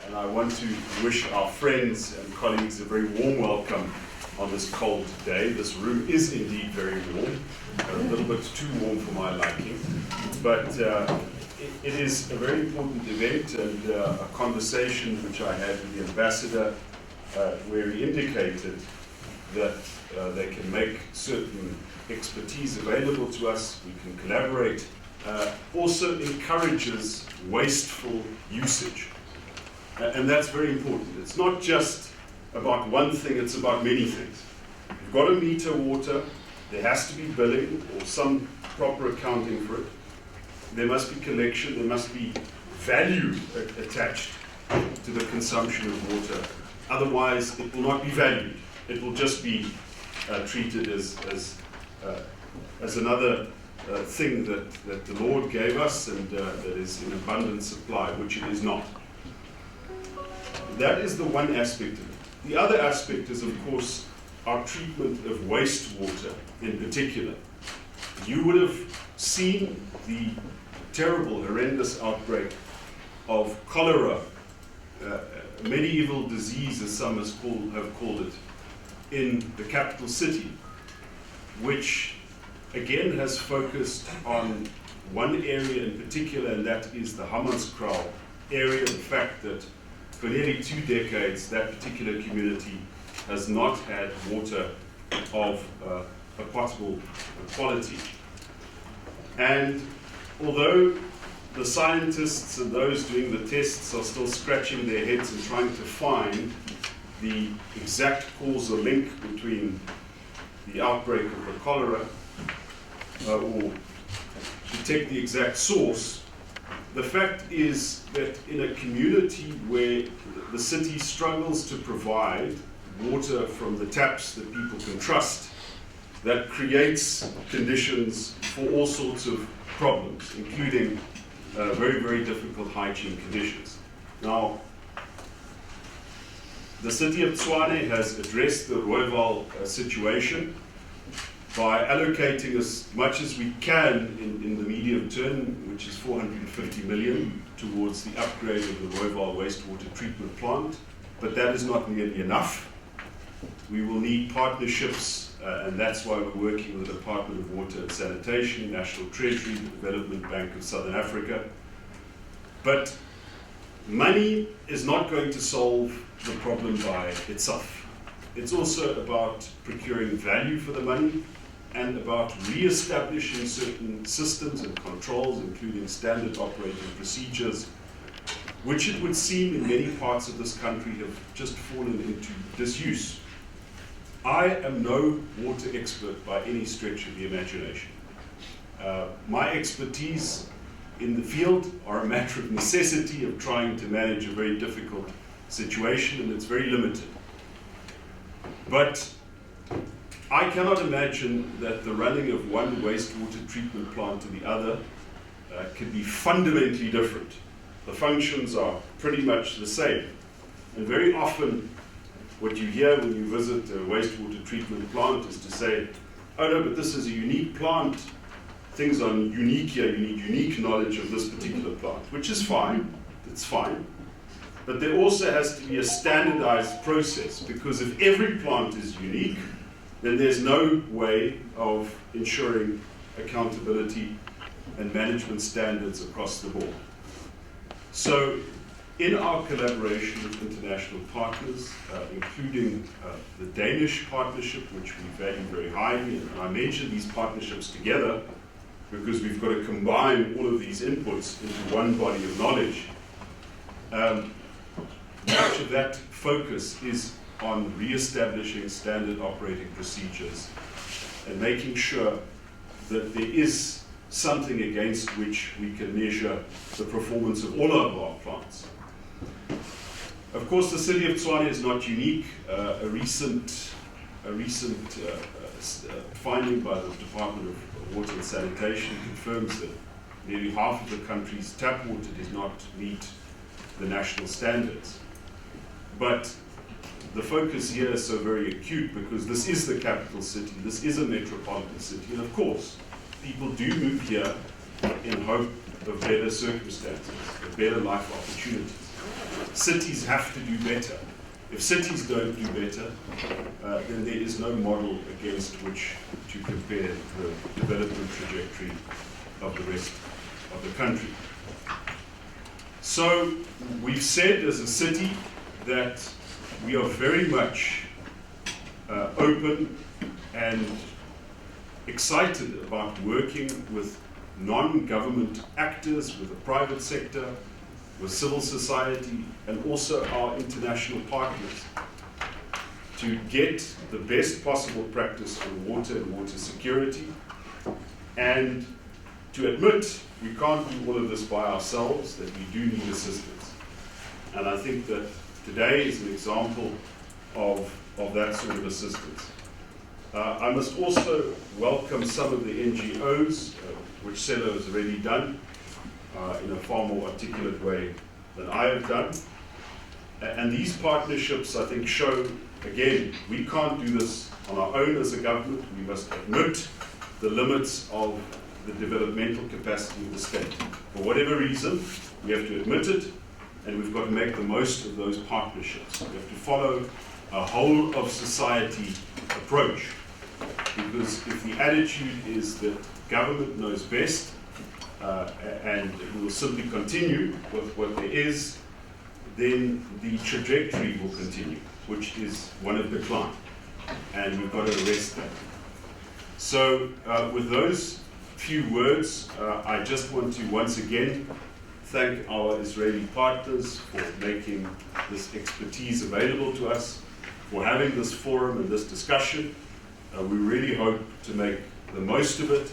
and I want to wish our friends and colleagues a very warm welcome on this cold day. This room is indeed very warm, a little bit too warm for my liking, but it is a very important event, and a conversation which I had with the ambassador where he indicated that they can make certain expertise available to us, we can collaborate, also encourages wasteful usage. And that's very important. It's not just about one thing, it's about many things. You've got to meter water, there has to be billing or some proper accounting for it. There must be collection, there must be value attached to the consumption of water. Otherwise, it will not be valued. It will just be treated as another thing that the Lord gave us and that is in abundant supply, which it is not. That is the one aspect of it. The other aspect is, of course, our treatment of wastewater in particular. You would have seen the terrible, horrendous outbreak of cholera, medieval disease, as some have called it, in the capital city, which again has focused on one area in particular, and that is the Hammanskraal area. The fact that for nearly 2 decades, that particular community has not had water of a potable quality. And although the scientists and those doing the tests are still scratching their heads and trying to find the exact causal link between the outbreak of the cholera or detect the exact source, the fact is that in a community where the city struggles to provide water from the taps that people can trust, that creates conditions for all sorts of problems, including very, very difficult hygiene conditions. Now, the city of Tshwane has addressed the Rooiwal situation by allocating as much as we can in the medium term, which is 450 million, towards the upgrade of the Rooiwal wastewater treatment plant. But that is not nearly enough. We will need partnerships, and that's why we're working with the Department of Water and Sanitation, National Treasury, the Development Bank of Southern Africa. But money is not going to solve the problem by itself. It's also about procuring value for the money and about re-establishing certain systems and controls, including standard operating procedures, which it would seem in many parts of this country have just fallen into disuse. I am no water expert by any stretch of the imagination. My expertise in the field are a matter of necessity of trying to manage a very difficult situation, and it's very limited. But I cannot imagine that the running of one wastewater treatment plant to the other can be fundamentally different. The functions are pretty much the same. And very often what you hear when you visit a wastewater treatment plant is to say, oh no, but this is a unique plant. Things are unique here, you need unique knowledge of this particular plant, which is fine, it's fine. But there also has to be a standardized process, because if every plant is unique, then there's no way of ensuring accountability and management standards across the board. So in our collaboration with international partners, including the Danish partnership, which we value very highly, and I mention these partnerships together because we've got to combine all of these inputs into one body of knowledge. Much of that focus is on re-establishing standard operating procedures and making sure that there is something against which we can measure the performance of all of our plants. Of course, the city of Tshwane is not unique. A recent finding by the Department of Water and Sanitation confirms that nearly half of the country's tap water does not meet the national standards. But the focus here is so very acute because this is the capital city, this is a metropolitan city, and of course, people do move here in hope of better circumstances, of better life opportunities. cities have to do better. If cities don't do better, then there is no model against which to compare the development trajectory of the rest of the country. So we've said as a city that we are very much open and excited about working with non-government actors, with the private sector, with civil society, and also our international partners to get the best possible practice on water and water security, and to admit we can't do all of this by ourselves, that we do need assistance. And I think that today is an example of that sort of assistance. I must also welcome some of the NGOs, which Selo has already done in a far more articulate way than I have done. And these partnerships, I think, show, again, we can't do this on our own as a government. We must admit the limits of the developmental capacity of the state. For whatever reason, we have to admit it, and we've got to make the most of those partnerships. We have to follow a whole of society approach, because if the attitude is that government knows best and we will simply continue with what there is, then the trajectory will continue, which is one of decline, and we've got to arrest that. So with those few words, I just want to once again thank our Israeli partners for making this expertise available to us, for having this forum and this discussion. We really hope to make the most of it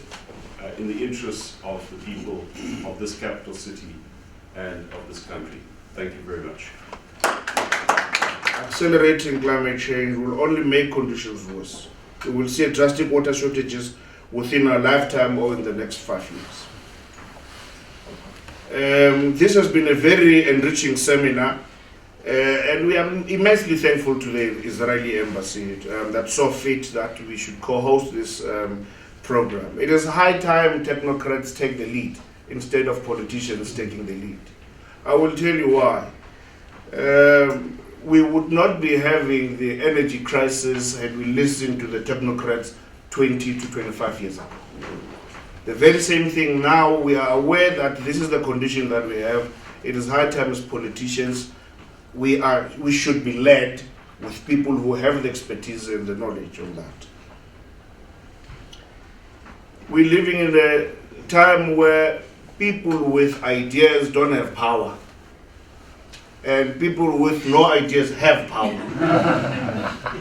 in the interests of the people of this capital city and of this country. Thank you very much. Accelerating climate change will only make conditions worse. We will see drastic water shortages within our lifetime or in the next 5 years. This has been a very enriching seminar, and we are immensely thankful to the Israeli Embassy that saw fit that we should co-host this program. It is high time technocrats take the lead instead of politicians taking the lead. I will tell you why. We would not be having the energy crisis had we listened to the technocrats 20 to 25 years ago. The very same thing now, we are aware that this is the condition that we have. It is high time as politicians, we should be led with people who have the expertise and the knowledge on that. We're living in a time where people with ideas don't have power, and people with no ideas have power.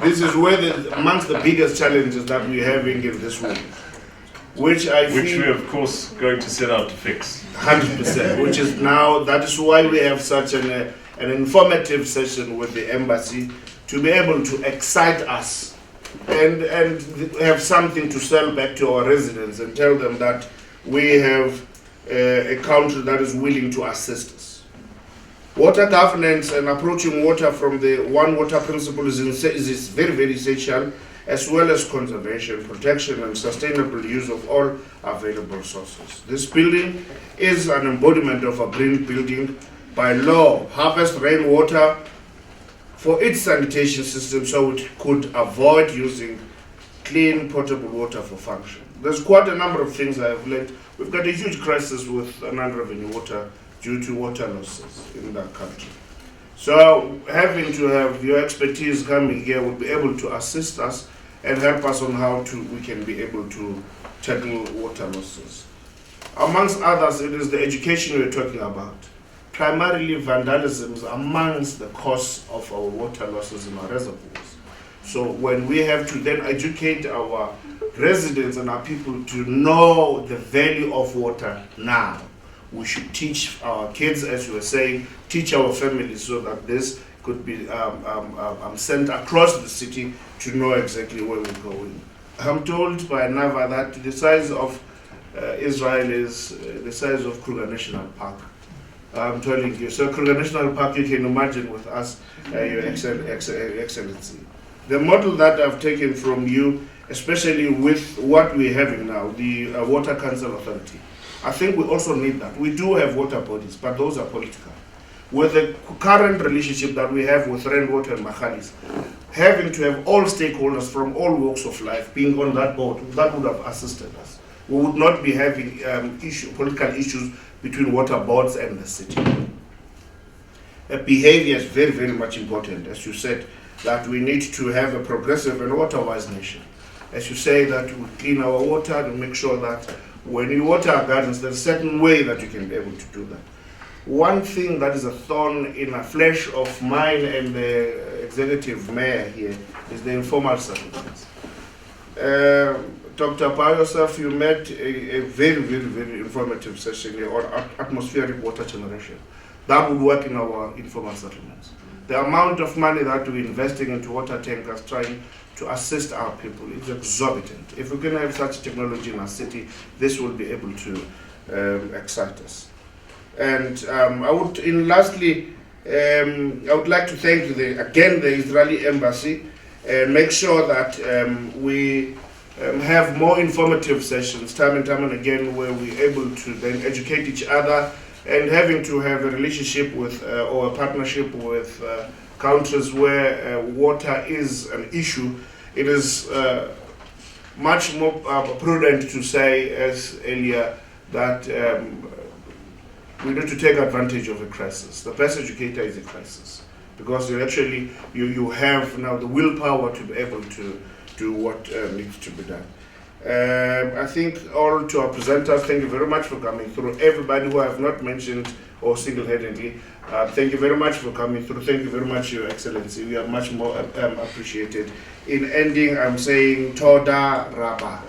This is where amongst the biggest challenges that we're having in this world, which we're of course going to set out to fix. 100%, which is now, that is why we have such an informative session with the embassy, to be able to excite us and have something to sell back to our residents and tell them that we have a country that is willing to assist us. Water governance and approaching water from the one water principle is very, very essential, as well as conservation, protection, and sustainable use of all available sources. This building is an embodiment of a green building. By law, harvest rainwater for its sanitation system so it could avoid using clean potable water for function. There's quite a number of things I have learned. We've got a huge crisis with non-revenue water due to water losses in that country. So having to have your expertise coming here will be able to assist us and help us on how we can be able to tackle water losses. Amongst others, it is the education we're talking about. Primarily vandalism is amongst the cause of our water losses in our reservoirs. So when we have to then educate our residents and our people to know the value of water now, we should teach our kids, as you were saying, teach our families so that this could be sent across the city to know exactly where we're going. I'm told by Nava that the size of Israel is the size of Kruger National Park. I'm telling you. So Kruger National Park, you can imagine with us, Your Excellency. The model that I've taken from you, especially with what we're having now, the Water Council Authority, I think we also need that. We do have water bodies, but those are political. with the current relationship that we have with Rainwater and Magalies, having to have all stakeholders from all walks of life being on that board, that would have assisted us. We would not be having political issues between water boards and the city. Behavior is very, very much important, as you said, that we need to have a progressive and water-wise nation. As you say, that we clean our water and make sure that when you water our gardens, there's a certain way that you can be able to do that. One thing that is a thorn in the flesh of mine and the executive mayor here is the informal settlements. Dr. Pao, yourself, you met a very, very, very informative session here on atmospheric water generation. That would work in our informal settlements. The amount of money that we're investing into water tankers trying to assist our people is exorbitant. If we can have such technology in our city, this will be able to excite us. And lastly, I would like to thank again the Israeli embassy and make sure that we have more informative sessions time and again where we're able to then educate each other, and having to have a relationship with or a partnership with countries where water is an issue. It is much more prudent to say, as earlier, that we need to take advantage of a crisis. The best educator is a crisis, because you have now the willpower to be able to do what needs to be done. I think all to our presenters, thank you very much for coming through. Everybody who I have not mentioned or single-handedly, thank you very much for coming through. Thank you very much, Your Excellency. We are much more appreciated. In ending, I'm saying Toda Rabba.